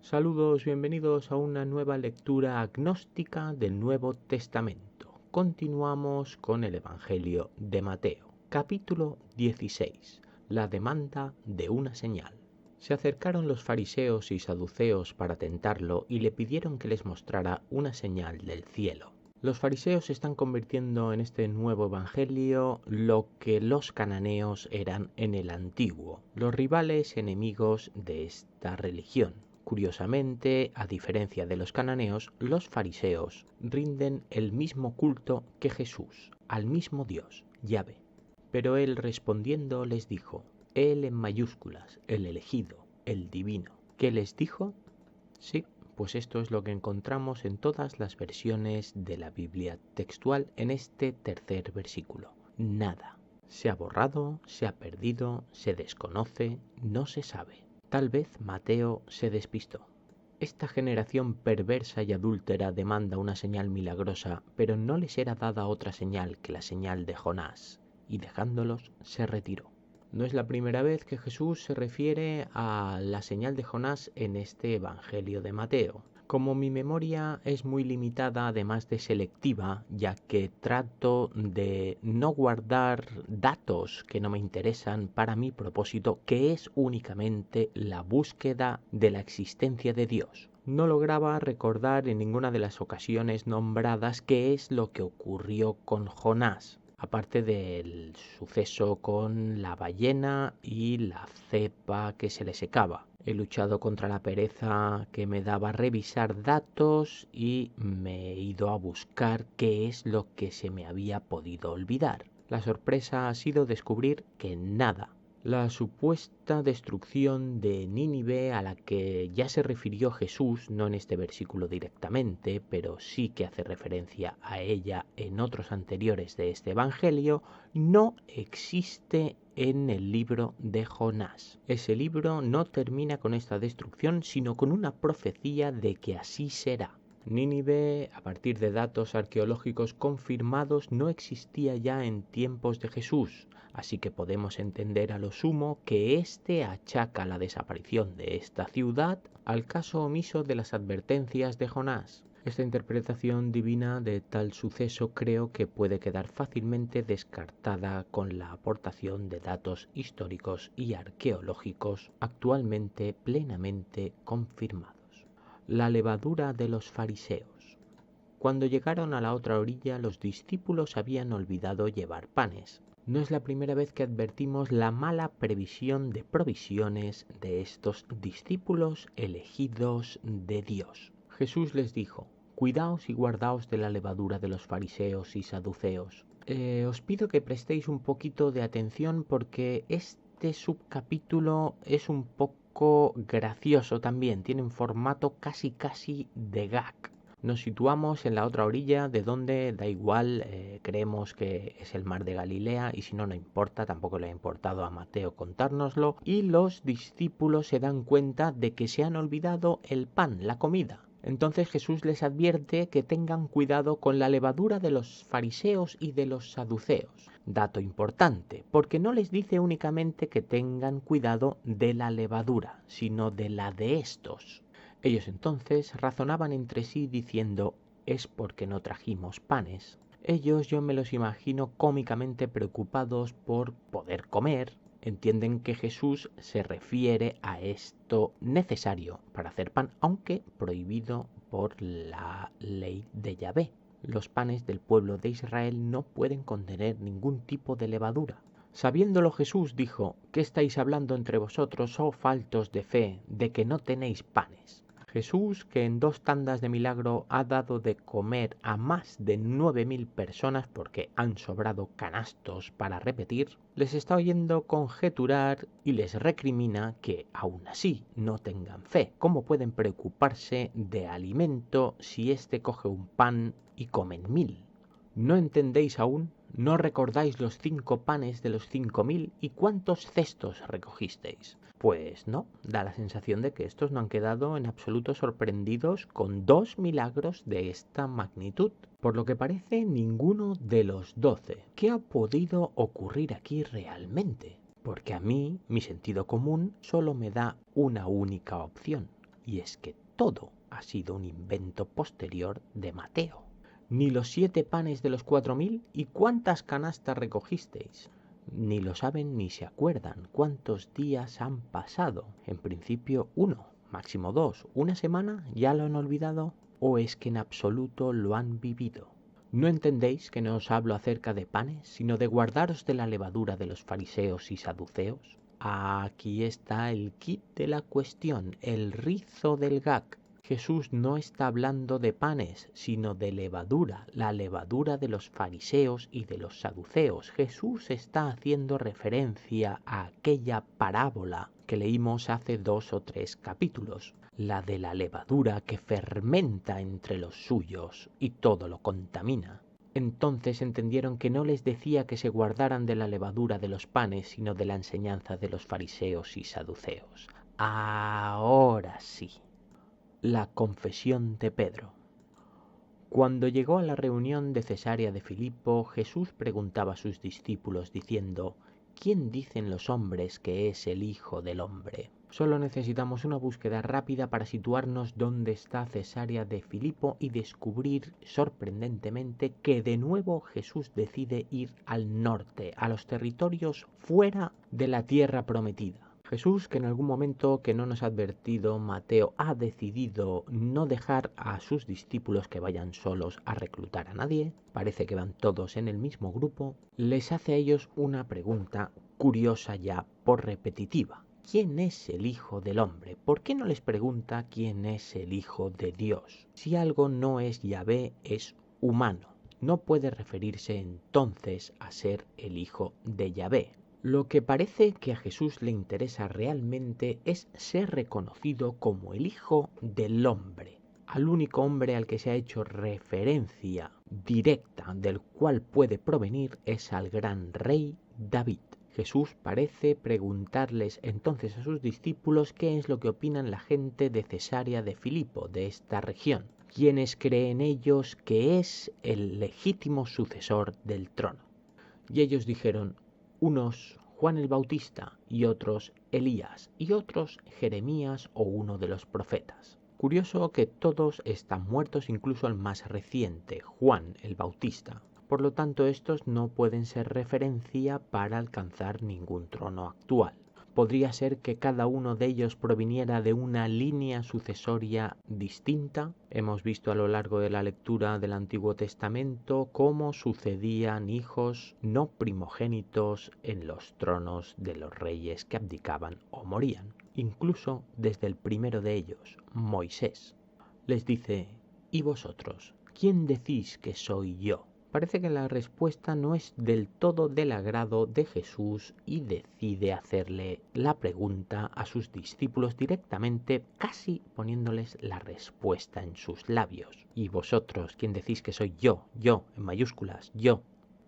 Saludos, bienvenidos a una nueva lectura agnóstica del Nuevo Testamento. Continuamos con el Evangelio de Mateo, capítulo 16, la demanda de una señal. Se acercaron los fariseos y saduceos para tentarlo y le pidieron que les mostrara una señal del cielo. Los fariseos están convirtiendo en este nuevo evangelio lo que los cananeos eran en el antiguo, los rivales enemigos de esta religión. Curiosamente, a diferencia de los cananeos, los fariseos rinden el mismo culto que Jesús, al mismo Dios, Yahvé. Pero él respondiendo les dijo, él en mayúsculas, el elegido, el divino. ¿Qué les dijo? Sí, pues esto es lo que encontramos en todas las versiones de la Biblia textual en este tercer versículo. Nada. Se ha borrado, se ha perdido, se desconoce, no se sabe. Tal vez Mateo se despistó. Esta generación perversa y adúltera demanda una señal milagrosa, pero no les era dada otra señal que la señal de Jonás, y dejándolos se retiró. No es la primera vez que Jesús se refiere a la señal de Jonás en este Evangelio de Mateo. Como mi memoria es muy limitada, además de selectiva, ya que trato de no guardar datos que no me interesan para mi propósito, que es únicamente la búsqueda de la existencia de Dios. No lograba recordar en ninguna de las ocasiones nombradas qué es lo que ocurrió con Jonás, aparte del suceso con la ballena y la cepa que se le secaba. He luchado contra la pereza que me daba revisar datos y me he ido a buscar qué es lo que se me había podido olvidar. La sorpresa ha sido descubrir que nada. La supuesta destrucción de Nínive a la que ya se refirió Jesús, no en este versículo directamente, pero sí que hace referencia a ella en otros anteriores de este Evangelio, no existe en el libro de Jonás. Ese libro no termina con esta destrucción, sino con una profecía de que así será. Nínive, a partir de datos arqueológicos confirmados, no existía ya en tiempos de Jesús, así que podemos entender a lo sumo que éste achaca la desaparición de esta ciudad al caso omiso de las advertencias de Jonás. Esta interpretación divina de tal suceso creo que puede quedar fácilmente descartada con la aportación de datos históricos y arqueológicos actualmente plenamente confirmados. La levadura de los fariseos. Cuando llegaron a la otra orilla, los discípulos habían olvidado llevar panes. No es la primera vez que advertimos la mala previsión de provisiones de estos discípulos elegidos de Dios. Jesús les dijo, cuidaos y guardaos de la levadura de los fariseos y saduceos. Os pido que prestéis un poquito de atención porque este subcapítulo es un poco gracioso también, tiene un formato casi de gag. Nos situamos en la otra orilla de donde da igual, creemos que es el mar de Galilea y si no, no importa, tampoco le ha importado a Mateo contárnoslo, y los discípulos se dan cuenta de que se han olvidado el pan, la comida. Entonces Jesús les advierte que tengan cuidado con la levadura de los fariseos y de los saduceos. Dato importante, porque no les dice únicamente que tengan cuidado de la levadura, sino de la de estos. Ellos entonces razonaban entre sí diciendo, es porque no trajimos panes. Ellos yo me los imagino cómicamente preocupados por poder comer. Entienden que Jesús se refiere a esto necesario para hacer pan, aunque prohibido por la ley de Yahvé. Los panes del pueblo de Israel no pueden contener ningún tipo de levadura. Sabiéndolo Jesús dijo, ¿qué estáis hablando entre vosotros, oh faltos de fe, de que no tenéis panes? Jesús, que en 2 tandas de milagro ha dado de comer a más de 9.000 personas porque han sobrado canastos para repetir, les está oyendo conjeturar y les recrimina que aún así no tengan fe. ¿Cómo pueden preocuparse de alimento si éste coge un pan y comen 1.000? ¿No entendéis aún? ¿No recordáis los 5 panes de los 5.000 y cuántos cestos recogisteis? Pues no, da la sensación de que estos no han quedado en absoluto sorprendidos con 2 milagros de esta magnitud. Por lo que parece, ninguno de los 12. ¿Qué ha podido ocurrir aquí realmente? Porque a mí, mi sentido común, solo me da una única opción. y es que todo ha sido un invento posterior de Mateo. Ni los 7 panes de los 4000 y cuántas canastas recogisteis. Ni lo saben ni se acuerdan cuántos días han pasado. En principio 1, máximo 2. ¿Una semana? ¿Ya lo han olvidado? ¿O es que en absoluto lo han vivido? ¿No entendéis que no os hablo acerca de panes, sino de guardaros de la levadura de los fariseos y saduceos? Aquí está el quid de la cuestión, el rizo del gag. Jesús no está hablando de panes, sino de levadura, la levadura de los fariseos y de los saduceos. Jesús está haciendo referencia a aquella parábola que leímos hace 2 o 3 capítulos, la de la levadura que fermenta entre los suyos y todo lo contamina. Entonces entendieron que no les decía que se guardaran de la levadura de los panes, sino de la enseñanza de los fariseos y saduceos. Ahora sí. La confesión de Pedro. Cuando llegó a la reunión de Cesarea de Filipo, Jesús preguntaba a sus discípulos diciendo: ¿Quién dicen los hombres que es el Hijo del Hombre? Solo necesitamos una búsqueda rápida para situarnos dónde está Cesarea de Filipo y descubrir sorprendentemente que de nuevo Jesús decide ir al norte, a los territorios fuera de la tierra prometida. Jesús, que en algún momento que no nos ha advertido, Mateo ha decidido no dejar a sus discípulos que vayan solos a reclutar a nadie, parece que van todos en el mismo grupo, les hace a ellos una pregunta curiosa ya por repetitiva. ¿Quién es el Hijo del Hombre? ¿Por qué no les pregunta quién es el Hijo de Dios? Si algo no es Yahvé, es humano. No puede referirse entonces a ser el Hijo de Yahvé. Lo que parece que a Jesús le interesa realmente es ser reconocido como el Hijo del Hombre, al único hombre al que se ha hecho referencia directa del cual puede provenir es al gran rey David. Jesús parece preguntarles entonces a sus discípulos qué es lo que opinan la gente de Cesarea de Filipo, de esta región, quienes creen ellos que es el legítimo sucesor del trono. Y ellos dijeron: unos Juan el Bautista y otros Elías y otros Jeremías o uno de los profetas. Curioso que todos están muertos, incluso el más reciente, Juan el Bautista. Por lo tanto, estos no pueden ser referencia para alcanzar ningún trono actual. Podría ser que cada uno de ellos proviniera de una línea sucesoria distinta. Hemos visto a lo largo de la lectura del Antiguo Testamento cómo sucedían hijos no primogénitos en los tronos de los reyes que abdicaban o morían. Incluso desde el primero de ellos, Moisés, les dice: ¿y vosotros? ¿Quién decís que soy yo? Parece que la respuesta no es del todo del agrado de Jesús y decide hacerle la pregunta a sus discípulos directamente, casi poniéndoles la respuesta en sus labios. ¿Y vosotros, quién decís que soy yo? Yo, en mayúsculas, yo.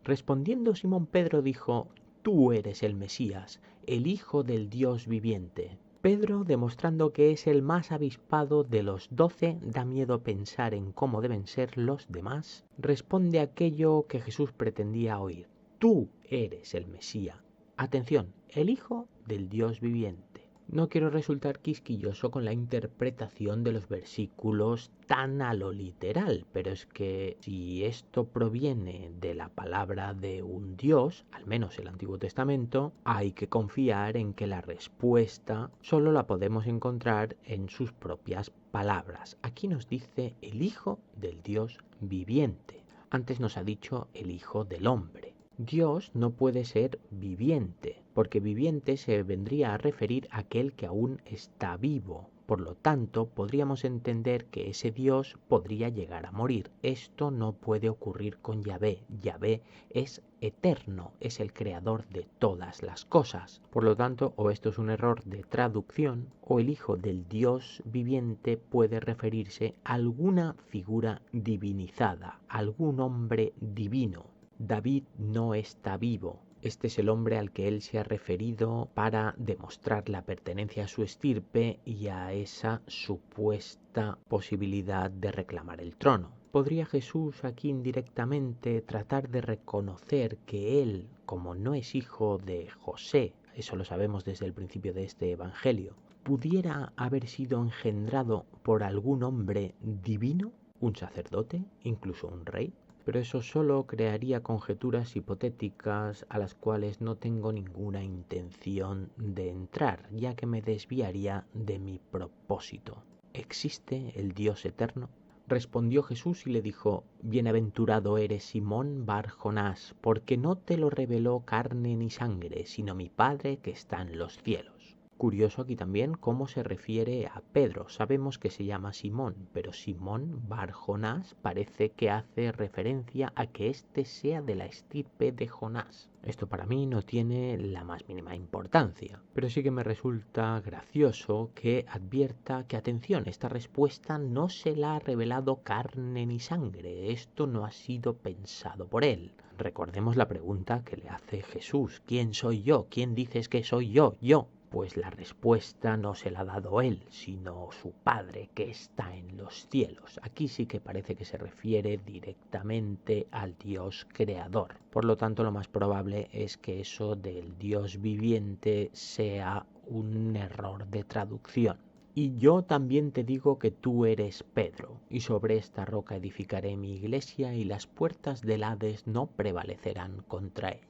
Respondiendo Simón Pedro dijo: Tú eres el Mesías, el Hijo del Dios viviente. Pedro, demostrando que es el más avispado de los 12, da miedo pensar en cómo deben ser los demás, responde aquello que Jesús pretendía oír: Tú eres el Mesías. Atención, el Hijo del Dios viviente. No quiero resultar quisquilloso con la interpretación de los versículos tan a lo literal, pero es que si esto proviene de la palabra de un Dios, al menos el Antiguo Testamento, hay que confiar en que la respuesta solo la podemos encontrar en sus propias palabras. Aquí nos dice el Hijo del Dios viviente. Antes nos ha dicho el Hijo del Hombre. Dios no puede ser viviente, porque viviente se vendría a referir a aquel que aún está vivo. Por lo tanto, podríamos entender que ese Dios podría llegar a morir. Esto no puede ocurrir con Yahvé. Yahvé es eterno, es el creador de todas las cosas. Por lo tanto, o esto es un error de traducción, o el Hijo del Dios viviente puede referirse a alguna figura divinizada, algún hombre divino. David no está vivo. Este es el hombre al que él se ha referido para demostrar la pertenencia a su estirpe y a esa supuesta posibilidad de reclamar el trono. ¿Podría Jesús aquí indirectamente tratar de reconocer que él, como no es hijo de José, eso lo sabemos desde el principio de este evangelio, pudiera haber sido engendrado por algún hombre divino, un sacerdote, incluso un rey. Pero eso solo crearía conjeturas hipotéticas a las cuales no tengo ninguna intención de entrar, ya que me desviaría de mi propósito. ¿Existe el Dios eterno? Respondió Jesús y le dijo: Bienaventurado eres, Simón Bar Jonás, porque no te lo reveló carne ni sangre, sino mi Padre que está en los cielos. Curioso aquí también cómo se refiere a Pedro. Sabemos que se llama Simón, pero Simón Bar Jonás parece que hace referencia a que éste sea de la estirpe de Jonás. Esto para mí no tiene la más mínima importancia, pero sí que me resulta gracioso que advierta que, atención, esta respuesta no se la ha revelado carne ni sangre. Esto no ha sido pensado por él. Recordemos la pregunta que le hace Jesús: ¿quién soy yo? ¿Quién dices que soy yo? Yo. Pues la respuesta no se la ha dado él, sino su Padre que está en los cielos. Aquí sí que parece que se refiere directamente al Dios creador. Por lo tanto, lo más probable es que eso del Dios viviente sea un error de traducción. Y yo también te digo que tú eres Pedro, y sobre esta roca edificaré mi iglesia, y las puertas del Hades no prevalecerán contra ella.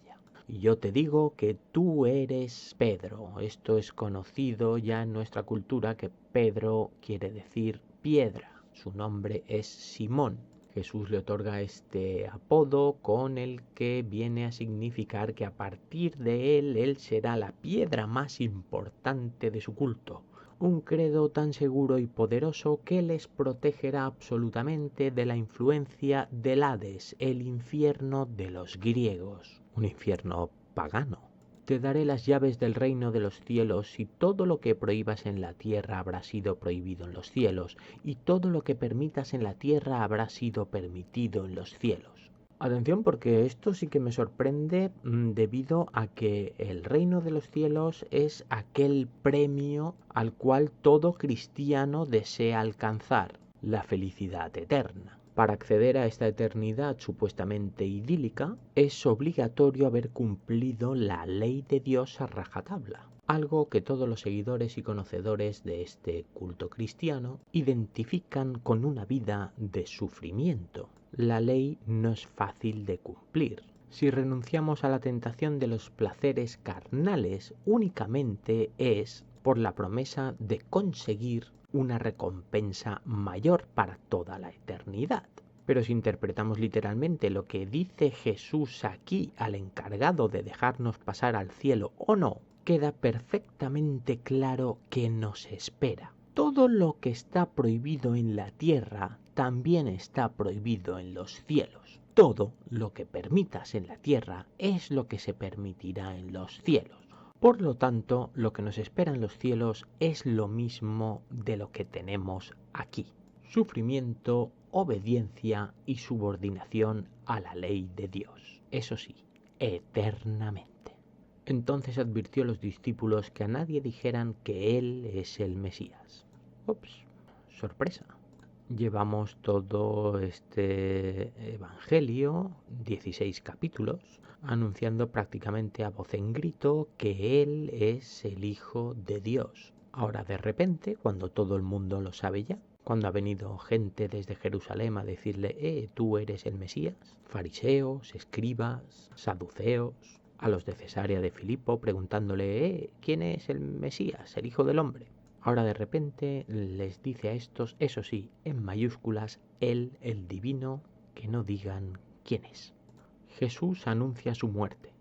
Y yo te digo que tú eres Pedro. Esto es conocido ya en nuestra cultura, que Pedro quiere decir piedra. Su nombre es Simón. Jesús le otorga este apodo con el que viene a significar que a partir de él será la piedra más importante de su culto. Un credo tan seguro y poderoso que les protegerá absolutamente de la influencia del Hades, el infierno de los griegos. Un infierno pagano. Te daré las llaves del reino de los cielos, y todo lo que prohíbas en la tierra habrá sido prohibido en los cielos, y todo lo que permitas en la tierra habrá sido permitido en los cielos. Atención, porque esto sí que me sorprende debido a que el reino de los cielos es aquel premio al cual todo cristiano desea alcanzar, la felicidad eterna. Para acceder a esta eternidad supuestamente idílica, es obligatorio haber cumplido la ley de Dios a rajatabla, algo que todos los seguidores y conocedores de este culto cristiano identifican con una vida de sufrimiento. La ley no es fácil de cumplir. Si renunciamos a la tentación de los placeres carnales, únicamente es por la promesa de conseguir una recompensa mayor para toda la eternidad. Pero si interpretamos literalmente lo que dice Jesús aquí al encargado de dejarnos pasar al cielo o no, queda perfectamente claro que nos espera. Todo lo que está prohibido en la tierra también está prohibido en los cielos. Todo lo que permitas en la tierra es lo que se permitirá en los cielos. Por lo tanto, lo que nos espera en los cielos es lo mismo de lo que tenemos aquí: sufrimiento, obediencia y subordinación a la ley de Dios. Eso sí, eternamente. Entonces advirtió a los discípulos que a nadie dijeran que él es el Mesías. Ups, sorpresa. Llevamos todo este evangelio, 16 capítulos, anunciando prácticamente a voz en grito que Él es el Hijo de Dios. Ahora de repente, cuando todo el mundo lo sabe ya, cuando ha venido gente desde Jerusalén a decirle: tú eres el Mesías, fariseos, escribas, saduceos, a los de Cesarea de Filipo preguntándole: ¿quién es el Mesías, el Hijo del Hombre? Ahora de repente les dice a estos, eso sí, en mayúsculas: Él, el divino, que no digan quién es. Jesús anuncia su muerte.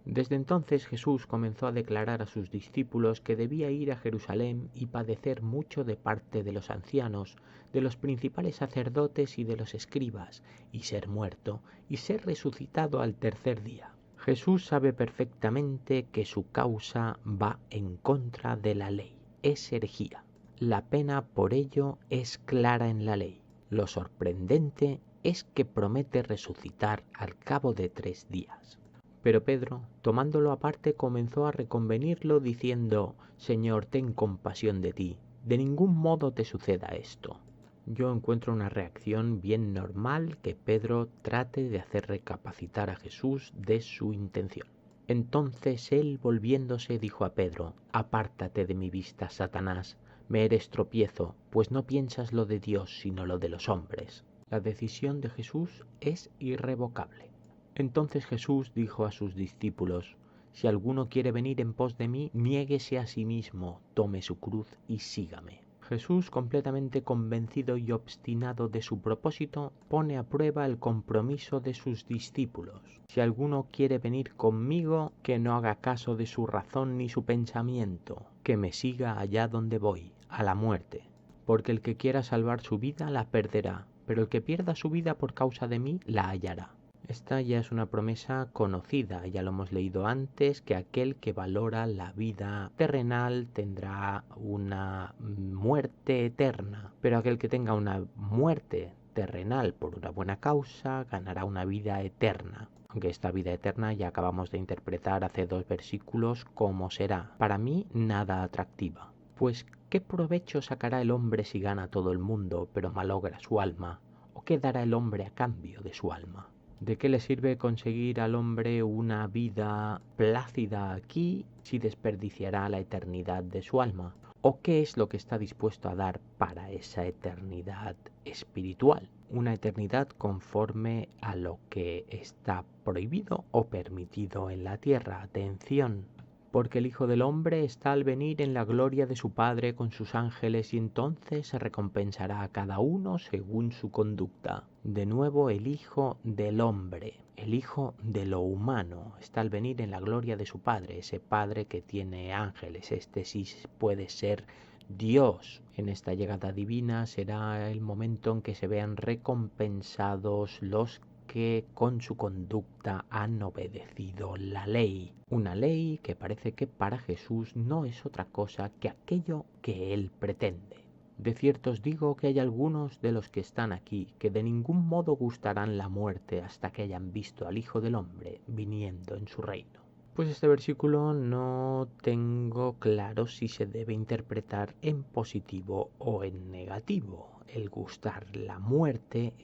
Desde entonces Jesús comenzó a declarar a sus discípulos que debía ir a Jerusalén y padecer mucho de parte de los ancianos, de los principales sacerdotes y de los escribas, y ser muerto, y ser resucitado al tercer día. Jesús sabe perfectamente que su causa va en contra de la ley. Es herejía. La pena por ello es clara en la ley. Lo sorprendente es que promete resucitar al cabo de 3 días. Pero Pedro, tomándolo aparte, comenzó a reconvenirlo diciendo: Señor, ten compasión de ti, de ningún modo te suceda esto. Yo encuentro una reacción bien normal que Pedro trate de hacer recapacitar a Jesús de su intención. Entonces él, volviéndose, dijo a Pedro: Apártate de mi vista, Satanás, me eres tropiezo, pues no piensas lo de Dios, sino lo de los hombres. La decisión de Jesús es irrevocable. Entonces Jesús dijo a sus discípulos: Si alguno quiere venir en pos de mí, niéguese a sí mismo, tome su cruz y sígame. Jesús, completamente convencido y obstinado de su propósito, pone a prueba el compromiso de sus discípulos. Si alguno quiere venir conmigo, que no haga caso de su razón ni su pensamiento, que me siga allá donde voy, a la muerte. Porque el que quiera salvar su vida la perderá, pero el que pierda su vida por causa de mí la hallará. Esta ya es una promesa conocida, ya lo hemos leído antes, que aquel que valora la vida terrenal tendrá una muerte eterna, pero aquel que tenga una muerte terrenal por una buena causa ganará una vida eterna. Aunque esta vida eterna ya acabamos de interpretar hace 2 versículos cómo será. Para mí nada atractiva. Pues ¿qué provecho sacará el hombre si gana todo el mundo pero malogra su alma? ¿O qué dará el hombre a cambio de su alma? ¿De qué le sirve conseguir al hombre una vida plácida aquí si desperdiciará la eternidad de su alma? ¿O qué es lo que está dispuesto a dar para esa eternidad espiritual? Una eternidad conforme a lo que está prohibido o permitido en la tierra. Atención, porque el Hijo del Hombre está al venir en la gloria de su Padre con sus ángeles y entonces se recompensará a cada uno según su conducta. De nuevo el Hijo del Hombre, el Hijo de lo humano, está al venir en la gloria de su Padre, ese Padre que tiene ángeles. Este sí puede ser Dios. En esta llegada divina será el momento en que se vean recompensados los que con su conducta han obedecido la ley. Una ley que parece que para Jesús no es otra cosa que aquello que él pretende. De cierto os digo que hay algunos de los que están aquí que de ningún modo gustarán la muerte hasta que hayan visto al Hijo del Hombre viniendo en su reino. Pues este versículo no tengo claro si se debe interpretar en positivo o en negativo. El gustar la muerte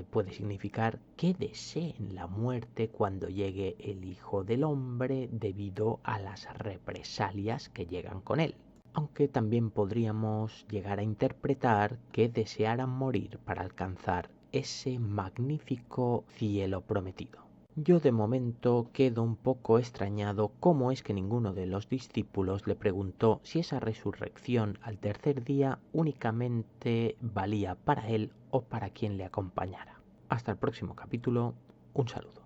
puede significar que deseen la muerte cuando llegue el Hijo del Hombre debido a las represalias que llegan con él. Aunque también podríamos llegar a interpretar que desearan morir para alcanzar ese magnífico cielo prometido. Yo de momento quedo un poco extrañado cómo es que ninguno de los discípulos le preguntó si esa resurrección al tercer día únicamente valía para él o para quien le acompañara. Hasta el próximo capítulo, un saludo.